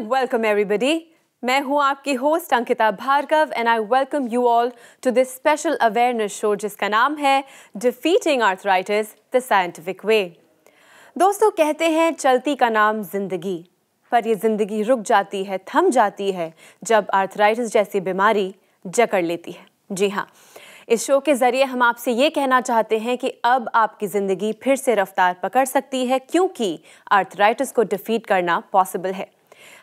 Welcome everybody. मैं हूं आपकी host Ankita Bhargava and I welcome you all to this special awareness show जिसका नाम है defeating arthritis the scientific way. दोस्तों, कहते हैं चलती का नाम जिंदगी, पर ये जिंदगी रुक जाती है, थम जाती है जब आर्थराइटिस जैसी बीमारी जकड़ लेती है। जी हाँ, इस शो के जरिए हम आपसे ये कहना चाहते हैं कि अब आपकी ज़िंदगी फिर से रफ्तार पकड़ सकती है, क्योंकि आर्थराइटिस को डिफीट करना पॉसिबल है।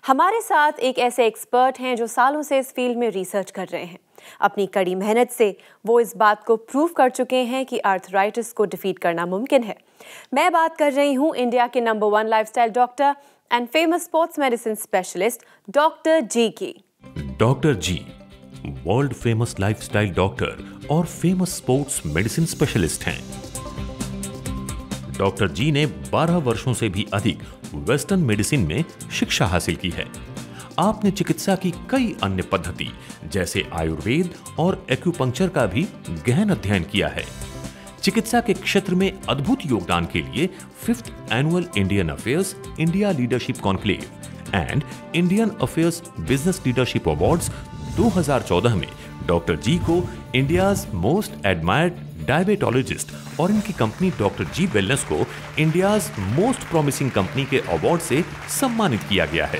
हमारे साथ एक ऐसे एक्सपर्ट हैं जो सालों से इस फील्ड में रिसर्च कर रहे हैं। अपनी कड़ी मेहनत से वो इस बात को प्रूव कर चुके हैं कि आर्थराइटिस को डिफीट करना मुमकिन है। मैं बात कर रही हूँ इंडिया के number 1 lifestyle doctor and famous sports medicine specialist doctor ji की। Doctor ji world famous lifestyle doctor और फेमस स्पोर्ट्स मेडिसिन स्पेशलिस्ट हैं। डॉक्टर जी ने 12 वर्षों से भी अधिक वेस्टर्न मेडिसिन में शिक्षा हासिल की है। आपने चिकित्सा की कई अन्य पद्धति जैसे आयुर्वेद और एक्यूपंक्चर का भी गहन अध्ययन किया है। चिकित्सा के क्षेत्र में अद्भुत योगदान के लिए 5th annual Indian affairs India leadership conclave and Indian affairs business leadership awards 2014 में डॉक्टर जी को इंडियाज मोस्ट एडमायर्ड डायबिटोलॉजिस्ट और इनकी कंपनी डॉक्टर जी वेलनेस को इंडियाज मोस्ट प्रॉमिसिंग कंपनी के अवार्ड से सम्मानित किया गया है।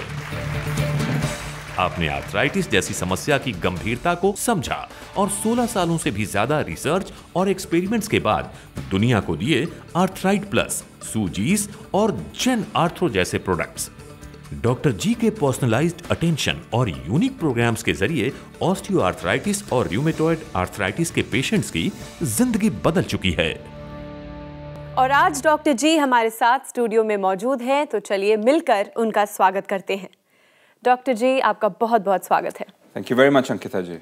आपने आर्थराइटिस जैसी समस्या की गंभीरता को समझा और 16 सालों से भी ज्यादा रिसर्च और एक्सपेरिमेंट्स के बाद दुनिया को दिए आर्थराइट प्लस, सूजीज और जेन आर्थरो जैसे प्रोडक्ट्स। डॉक्टर जी के पर्सनलाइज्ड अटेंशन और यूनिक प्रोग्राम्स के जरिए ऑस्टियोआर्थराइटिस और रूमेटॉइड आर्थराइटिस के पेशेंट्स की जिंदगी बदल चुकी है। और आज डॉक्टर जी हमारे साथ स्टूडियो में मौजूद हैं, तो चलिए मिलकर उनका स्वागत करते हैं। डॉक्टर जी, आपका बहुत बहुत स्वागत है। Thank you very much Ankita ji.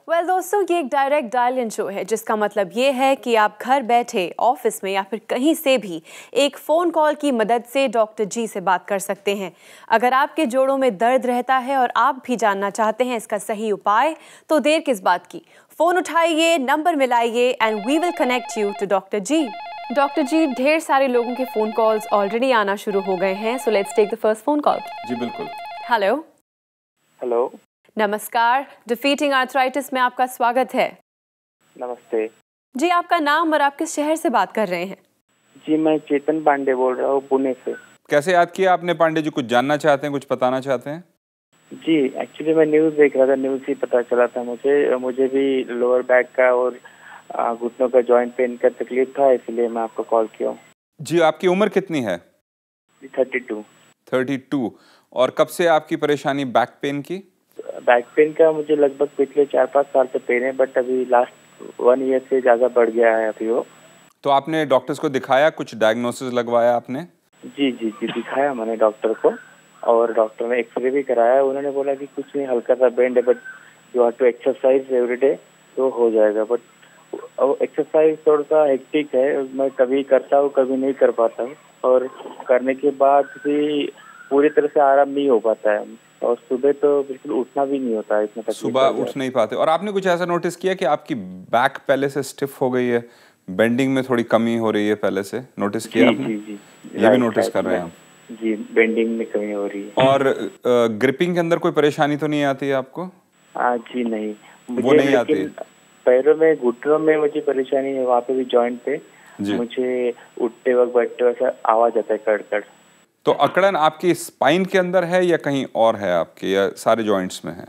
Well दोस्तों, ये एक डायरेक्ट डायल इन शो है, जिसका मतलब ये है कि आप घर बैठे ऑफिस में या फिर कहीं से भी एक फ़ोन कॉल की मदद से डॉक्टर जी से बात कर सकते हैं। अगर आपके जोड़ों में दर्द रहता है और आप भी जानना चाहते हैं इसका सही उपाय, तो देर किस बात की, फ़ोन उठाइए, नंबर मिलाइए and we will connect you to doctor ji. Doctor ji, ढेर सारे लोगों के फ़ोन कॉल्स ऑलरेडी आना शुरू हो गए हैं, so let's take the first phone call. जी बिल्कुल। हेलो। हेलो। नमस्कार, डिफीटिंग आर्थराइटिस में आपका स्वागत है। नमस्ते जी, आपका नाम और आप किस शहर से बात कर रहे हैं? जी, मैं चेतन पांडे बोल रहा हूँ, पुणे से। कैसे याद किया आपने पांडे जी? कुछ जानना चाहते हैं, कुछ बताना चाहते हैं? जी, एक्चुअली मैं न्यूज़ देख रहा था, न्यूज़ ही पता चला था मुझे भी लोअर बैक का और घुटनों का जॉइंट पेन का तकलीफ था, इसलिए मैं आपको कॉल किया हूँ। जी, आपकी उम्र कितनी है? 32। 32। और कब से आपकी परेशानी बैक पेन की? बैक पेन का मुझे लगभग पिछले 4-5 साल से पेन है, बट अभी लास्ट 1 ईयर से ज़्यादा बढ़ गया है अभी वो। तो आपने डॉक्टर्स को दिखाया, कुछ डायग्नोसिस लगवाया आपने? जी, दिखाया मैंने डॉक्टर को, और डॉक्टर ने एक्सरे भी कराया। उन्होंने बोला कि कुछ नहीं, हल्का सा बेंड है, but you have to exercise everyday, तो हो जाएगा। बट एक्सरसाइज थोड़ा सा हेक्टिक है, मैं कभी करता हूँ कभी नहीं कर पाता हूँ, और करने के बाद भी पूरी तरह से आराम नहीं हो पाता है, और सुबह तो बिल्कुल उठना भी नहीं होता है, इतना तकलीफ सुबह उठ नहीं पाते। और आपने कुछ ऐसा नोटिस किया कि आपकी बैक पहले से स्टिफ हो गई है, बेंडिंग में थोड़ी कमी हो रही है पहले से? नोटिस किया आपने? जी ये भी नोटिस कर रहे हैं आप? जी, बेंडिंग में कमी हो रही है। और ग्रिपिंग के अंदर कोई परेशानी तो नहीं आती है आपको? जी नहीं, वो नहीं आती। पैरों में, घुटनों में मुझे परेशानी है, वहाँ पे भी जॉइंट पे मुझे उठते वक्त बैठते वक्त आवाज आता है कड़-कड़। तो अकड़न आपकी स्पाइन के अंदर है या कहीं और है आपके, या सारे जॉइंट्स में है?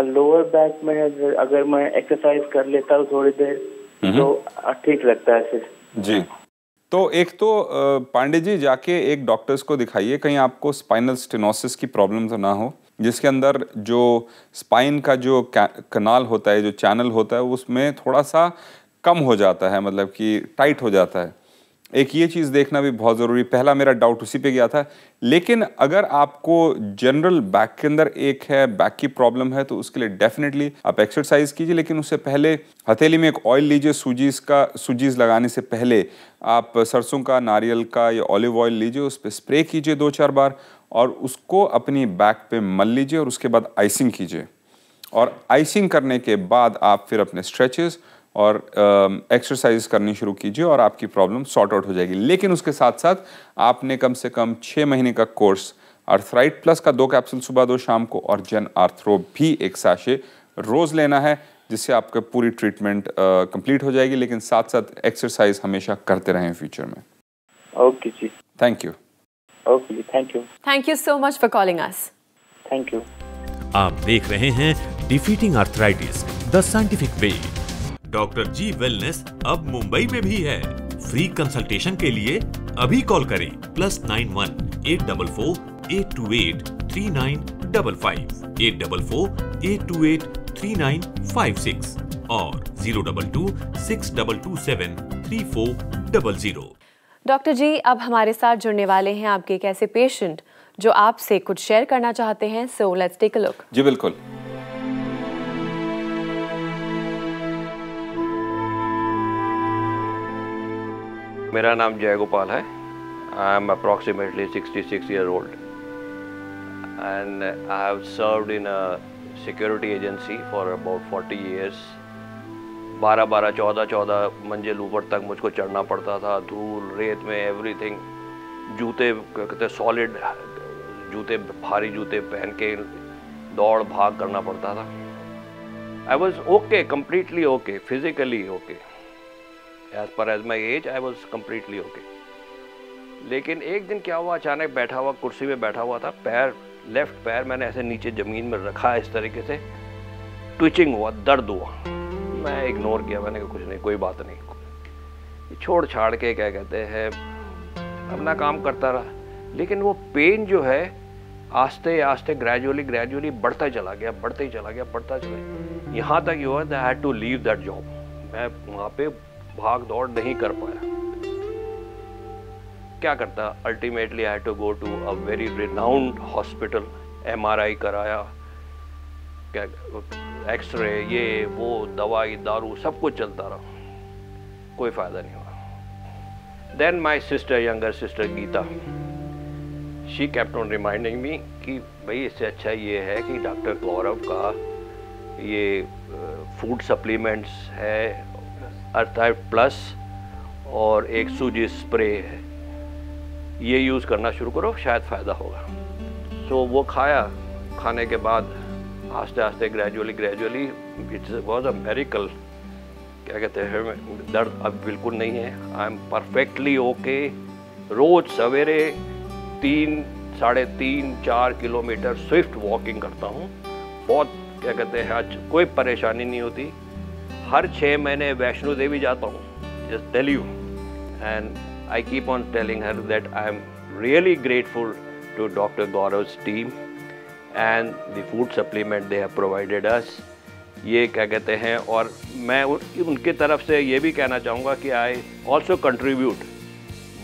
लोअर बैक में है। अगर मैं एक्सरसाइज कर लेता हूँ थोड़ी देर तो ठीक लगता है फिर। जी, तो एक तो पांडे जी जाके एक डॉक्टर्स को दिखाइए, कहीं आपको स्पाइनल स्टेनोसिस की प्रॉब्लम तो ना हो, जिसके अंदर जो स्पाइन का जो कनाल होता है, जो चैनल होता है, उसमें थोड़ा सा कम हो जाता है, मतलब कि टाइट हो जाता है। एक ये चीज़ देखना भी बहुत ज़रूरी। पहला मेरा डाउट उसी पे गया था। लेकिन अगर आपको जनरल बैक के अंदर एक है, बैक की प्रॉब्लम है, तो उसके लिए डेफिनेटली आप एक्सरसाइज कीजिए, लेकिन उससे पहले हथेली में एक ऑयल लीजिए। सूजीज लगाने से पहले आप सरसों का, नारियल का या ऑलिव ऑयल लीजिए, उस पर स्प्रे कीजिए 2-4 बार, और उसको अपनी बैक पे मल लीजिए, और उसके बाद आइसिंग कीजिए। और आइसिंग करने के बाद आप फिर अपने स्ट्रेचेस और एक्सरसाइज करनी शुरू कीजिए, और आपकी प्रॉब्लम सॉर्ट आउट हो जाएगी। लेकिन उसके साथ साथ आपने कम से कम 6 महीने का कोर्स अर्थराइट प्लस का 2 कैप्सूल सुबह 2 शाम को, और जेन आर्थ्रो भी 1 सैशे रोज लेना है, जिससे आपका पूरी ट्रीटमेंट कंप्लीट हो जाएगी। लेकिन साथ साथ एक्सरसाइज हमेशा करते रहें फ्यूचर में। ओके जी, थैंक यू। ओके जी, thank you. Thank you so much for calling us. Thank you. आप देख रहे हैं defeating arthritis the scientific way. Doctor G wellness अब मुंबई में भी है। फ्री कंसल्टेशन के लिए अभी कॉल करें +91 844 828 3955 844 828 3956 और 022 6227 3400। डॉक्टर जी, अब हमारे साथ जुड़ने वाले हैं आपके एक ऐसे पेशेंट जो आपसे कुछ शेयर करना चाहते हैं। So let's take a look. जी बिल्कुल। मेरा नाम जय गोपाल है। I am approximately 66 year old and I have served in a security agency for about 40 years. 12 14 मंजिल ऊपर तक मुझको चढ़ना पड़ता था, धूल रेत में एवरीथिंग। जूते कहते सॉलिड जूते, भारी जूते पहन के दौड़ भाग करना पड़ता था। I was okay, completely okay, physically okay, as per as my age I was completely okay. लेकिन एक दिन क्या हुआ, अचानक बैठा हुआ कुर्सी में बैठा हुआ था, पैर लेफ्ट पैर मैंने ऐसे नीचे ज़मीन में रखा इस तरीके से, ट्विचिंग हुआ, दर्द हुआ। मैं इग्नोर किया, मैंने कहा कुछ नहीं, कोई बात नहीं, छोड़ छाड़ के क्या कहते हैं अपना काम करता रहा। लेकिन वो पेन जो है आस्ते आस्ते ग्रेजुअली बढ़ता चला गया, बढ़ता ही चला गया, बढ़ता चला गया। यहाँ तक हुआ that I had to leave that job. मैं वहाँ पे भाग दौड़ नहीं कर पाया। क्या करता, ultimately I had to go to a very renowned hospital. MRI कराया, क्या एक्सरे, ये वो, दवाई दारू सब कुछ चलता रहा, कोई फायदा नहीं हुआ। Then my sister, younger sister Gita, she kept on reminding me कि भाई इससे अच्छा ये है कि डॉक्टर गौरव का ये फूड सप्लीमेंट्स है, अर्थराइट प्लस और एक सूजी स्प्रे है, ये यूज़ करना शुरू करो, शायद फ़ायदा होगा। तो वो खाया, खाने के बाद आस्ते आस्ते ग्रेजुअली इट वॉज अ मेरिकल। क्या कहते हैं, दर्द अब बिल्कुल नहीं है, आई एम परफेक्टली ओके। रोज़ सवेरे 3, 3.5, 4 किलोमीटर स्विफ्ट वॉकिंग करता हूँ। बहुत क्या कहते हैं, आज कोई परेशानी नहीं होती। हर 6 महीने वैष्णो देवी जाता हूँ, just tell you, and I keep on telling her that I am really grateful to doctor Gaurav's team and the food supplement they have provided us. ये क्या कहते हैं, और मैं उनकी तरफ से ये भी कहना चाहूँगा कि I also contribute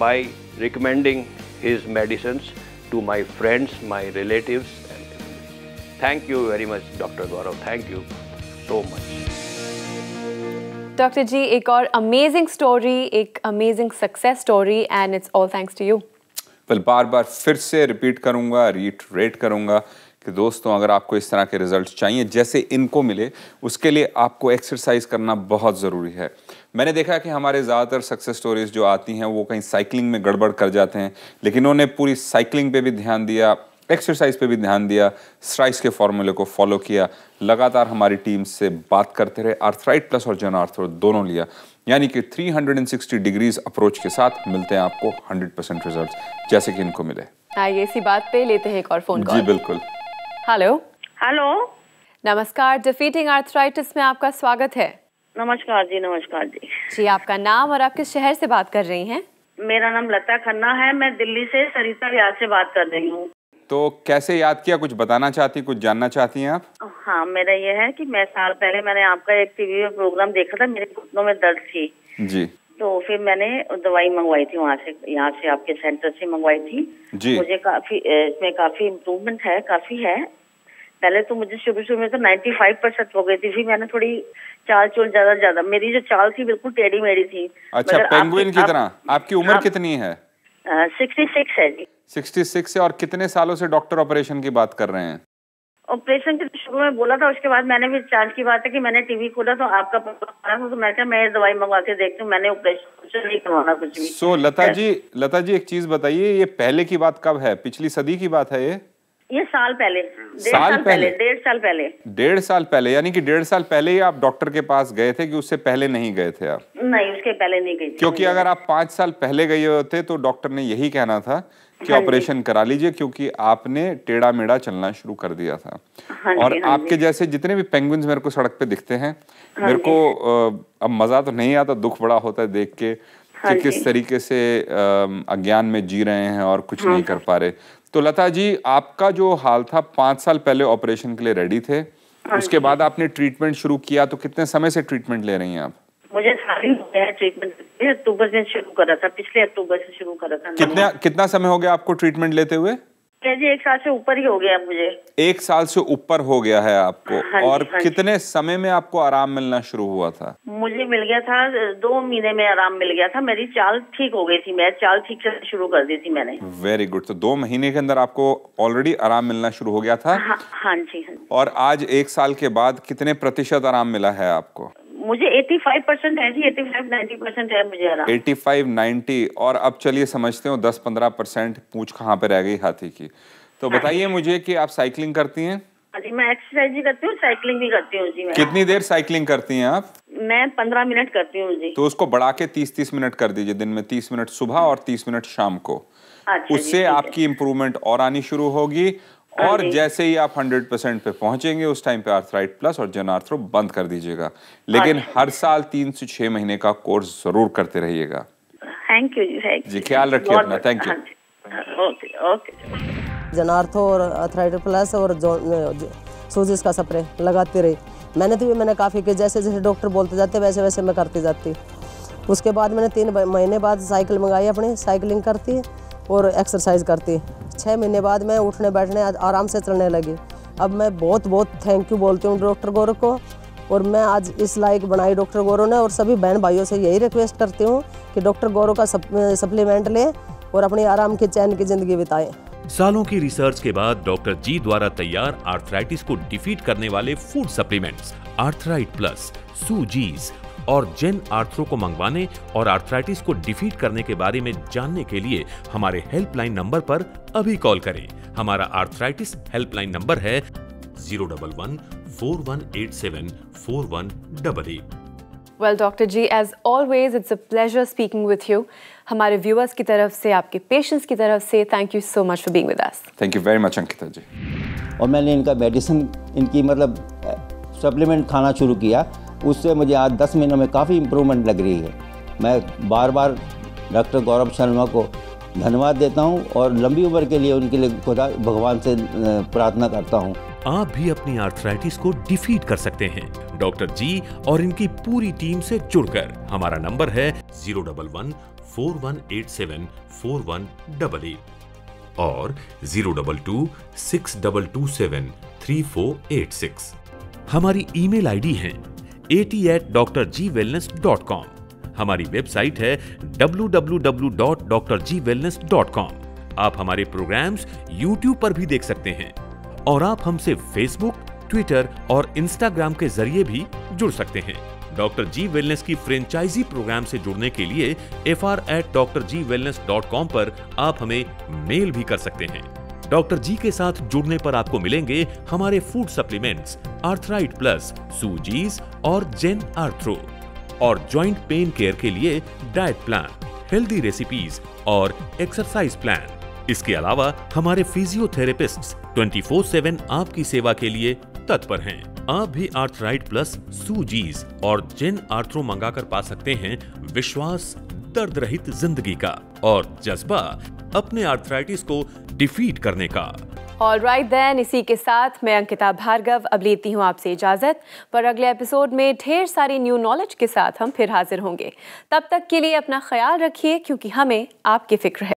by recommending his medicines to my friends, my relatives. Thank you very much, Dr. Gaurav. Thank you so much. Doctor ji, एक और अमेजिंग स्टोरी, एक amazing success story, and it's all thanks to you. Well, बार बार फिर से repeat करूंगा, reiterate करूंगा कि दोस्तों, अगर आपको इस तरह के रिजल्ट्स चाहिए जैसे इनको मिले, उसके लिए आपको एक्सरसाइज करना बहुत ज़रूरी है। मैंने देखा कि हमारे ज़्यादातर सक्सेस स्टोरीज जो आती हैं वो कहीं साइकिलिंग में गड़बड़ कर जाते हैं, लेकिन उन्होंने पूरी साइकिलिंग पे भी ध्यान दिया, एक्सरसाइज पे भी ध्यान दिया, स्ट्राइस के फॉर्मूले को फॉलो किया, लगातार हमारी टीम से बात करते रहे, अर्थराइट प्लस और जेन आर्थ्रो दोनों लिया, यानी कि 360 डिग्रीज अप्रोच के साथ मिलते हैं आपको 100% रिजल्ट जैसे कि इनको मिले। आइए इसी बात पे लेते हैं एक और फोन कॉल। जी बिल्कुल। हेलो। हेलो, नमस्कार, डिफीटिंग आर्थराइटिस में आपका स्वागत है। नमस्कार जी। नमस्कार जी। जी, आपका नाम और आप किस शहर से बात कर रही हैं? मेरा नाम लता खन्ना है, मैं दिल्ली से सरिता व्यास से बात कर रही हूँ। तो कैसे याद किया, कुछ बताना चाहती, कुछ जानना चाहती हैं आप? हाँ, मेरा ये है कि मैं साल पहले मैंने आपका एक टीवी में प्रोग्राम देखा था, मेरे घुटनों में दर्द थी जी, तो फिर मैंने दवाई मंगवाई थी वहाँ से, यहाँ से आपके सेंटर से मंगवाई थी जी। मुझे काफी इसमें काफी इम्प्रूवमेंट है, काफी है। पहले तो मुझे शुरू में तो 95% हो गई थी, फिर मैंने थोड़ी चाल चूल ज्यादा मेरी जो चाल थी बिल्कुल टेढ़ी मेढ़ी थी। अच्छा, पेंगुइन की तरह। आपकी उम्र कितनी है? 66 है जी। 66 से, और कितने सालों से डॉक्टर ऑपरेशन की बात कर रहे हैं? ऑपरेशन की शुरू में बोला था, उसके बाद मैंने भी चांस की बात है कि मैंने टीवी खोला तो आपका प्रोग्राम आ रहा था, तो मैं क्या मैं दवाई मंगवा के देखती हूँ, मैंने ऑपरेशन नहीं करवाना कुछ भी। सो लता जी एक चीज बताइए, ये पहले की बात कब है? पिछली सदी की बात है ये साल पहले, 1.5 साल पहले? 1.5 साल पहले। 1.5 साल पहले, यानी कि 1.5 साल पहले ही आप डॉक्टर के पास गए थे कि उससे पहले नहीं गए थे आप? नहीं, उसके पहले नहीं गई थी। क्योंकि अगर आप 5 साल पहले गए होते तो डॉक्टर ने यही कहना था कि ऑपरेशन करा लीजिए, क्योंकि आपने टेढ़ा मेढ़ा चलना शुरू कर दिया था। और आपके जैसे जितने भी पेंगुइन्स मेरे को सड़क पे दिखते हैं, मेरे को अब मजा तो नहीं आता, दुख बड़ा होता है देख के कि किस तरीके से अज्ञान में जी रहे हैं और कुछ नहीं कर पा रहे। तो लता जी, आपका जो हाल था 5 साल पहले ऑपरेशन के लिए रेडी थे, उसके बाद आपने ट्रीटमेंट शुरू किया, तो कितने समय से ट्रीटमेंट ले रही हैं आप? मुझे सारी हो गया ट्रीटमेंट, अक्टूबर से शुरू करा था, पिछले अक्टूबर से शुरू करा था। कितना समय हो गया आपको ट्रीटमेंट लेते हुए? जी 1 साल से ऊपर ही हो गया मुझे। 1 साल से ऊपर हो गया है आपको। और कितने समय में आपको आराम मिलना शुरू हुआ था? मुझे मिल गया था 2 महीने में आराम मिल गया था, मेरी चाल ठीक हो गई थी, मैं चाल ठीक से शुरू कर दी थी मैंने। Very good. तो 2 महीने के अंदर आपको ऑलरेडी आराम मिलना शुरू हो गया था? हाँ जी। और आज 1 साल के बाद कितने प्रतिशत आराम मिला है आपको? मुझे 85% है जी, 85-90% है मुझे आराम। 85-90। और अब चलिए समझते हो 10-15% पूंछ कहाँ पे रह गई हाथी की। तो बताइए मुझे कि आप साइकिलिंग करती हैं? जी, मैं एक्सरसाइज भी करती हूँ, साइकिलिंग भी करती हूँ जी। मैं कितनी देर साइकिलिंग करती हैं आप? मैं 15 मिनट करती हूँ जी। तो उसको बढ़ा के 30-30 मिनट कर दीजिए, दिन में 30 मिनट सुबह और 30 मिनट शाम को। उससे आपकी इम्प्रूवमेंट और आनी शुरू होगी। और जैसे ही आप 100% पे पहुंचेंगे, उस टाइम पे आर्थराइट प्लस और जेन आर्थ्रो बंद कर दीजिएगा। लेकिन हर साल 3 से 6 महीने का कोर्स जरूर करते रहिएगा। थैंक यू जी, ख्याल रखिए अपना। Thank you. Okay. Gen arthro और आर्थराइट प्लस और सूजिस का स्प्रे लगाती रही। मैंने काफ़ी कि जैसे जैसे डॉक्टर बोलते जाते वैसे वैसे मैं करती जाती। उसके बाद मैंने 3 महीने बाद साइकिल मंगाई, अपनी साइकिलिंग करती और एक्सरसाइज करती। 6 महीने बाद मैं उठने बैठने आराम से चलने लगी। अब मैं बहुत बहुत थैंक यू बोलती हूँ डॉक्टर गौरव को, और मैं आज इस लायक बनाई डॉक्टर गौरव ने। और सभी बहन भाइयों से यही रिक्वेस्ट करती हूँ कि डॉक्टर गौरव का सप्लीमेंट लें और अपनी आराम की चैन की जिंदगी बिताएं। सालों की रिसर्च के बाद डॉक्टर जी द्वारा तैयार आर्थराइटिस को डिफीट करने वाले फूड सप्लीमेंट्स आर्थराइट प्लस, सूजीज और जेन आर्थ्रो को मंगवाने और आर्थराइटिस को डिफीट करने के बारे में जानने के लिए हमारे हेल्पलाइन नंबर पर अभी कॉल करें। हमारा आर्थराइटिस हेल्पलाइन नंबर है 011-4187-4188। Well, Dr. G, as always, it's a pleasure speaking with you. हमारे व्यूअर्स की तरफ से, आपके पेशेंट्स की तरफ से, thank you so much for being with us. Thank you very much Ankita ji. और मैंने इनका मेडिसिन, इनकी मतलब सप्लीमेंट खाना शुरू किया, उससे मुझे आज 10 महीनों में काफ़ी इम्प्रूवमेंट लग रही है। मैं बार बार डॉक्टर गौरव शर्मा को धन्यवाद देता हूं और लंबी उम्र के लिए उनके लिए खुदा भगवान से प्रार्थना करता हूं। आप भी अपनी आर्थराइटिस को डिफीट कर सकते हैं डॉक्टर जी और इनकी पूरी टीम से जुड़कर। हमारा नंबर है 011-4187-4188 और 022-6227-3486। हमारी ईमेल आईडी है at@drgwellness.com। हमारी वेबसाइट है www.drgwellness.com। आप हमारे प्रोग्राम्स YouTube पर भी देख सकते हैं और आप हमसे फेसबुक, ट्विटर और इंस्टाग्राम के जरिए भी जुड़ सकते हैं। डॉक्टर जी वेलनेस की फ्रेंचाइजी प्रोग्राम से जुड़ने के लिए fr@drgwellness.com पर आप हमें मेल भी कर सकते हैं। डॉक्टर जी के साथ जुड़ने पर आपको मिलेंगे हमारे फूड सप्लीमेंट्स आर्थराइट प्लस, सूजीज और जेन आर्थ्रो, और जॉइंट पेन केयर के लिए डाइट प्लान, हेल्दी रेसिपीज और एक्सरसाइज प्लान। इसके अलावा हमारे फिजियोथेरेपिस्ट्स 24/7 आपकी सेवा के लिए तत्पर हैं। आप भी आर्थराइट प्लस, सूजीज और जेन आर्थ्रो मंगाकर पा सकते हैं विश्वास, दर्द रहित जिंदगी का और जज्बा अपने आर्थराइटिस को डिफीट करने का। ऑलराइट देन, इसी के साथ मैं अंकिता भार्गव अब लेती हूँ आपसे इजाजत। पर अगले एपिसोड में ढेर सारी न्यू नॉलेज के साथ हम फिर हाजिर होंगे। तब तक के लिए अपना ख्याल रखिए, क्योंकि हमें आपकी फिक्र है।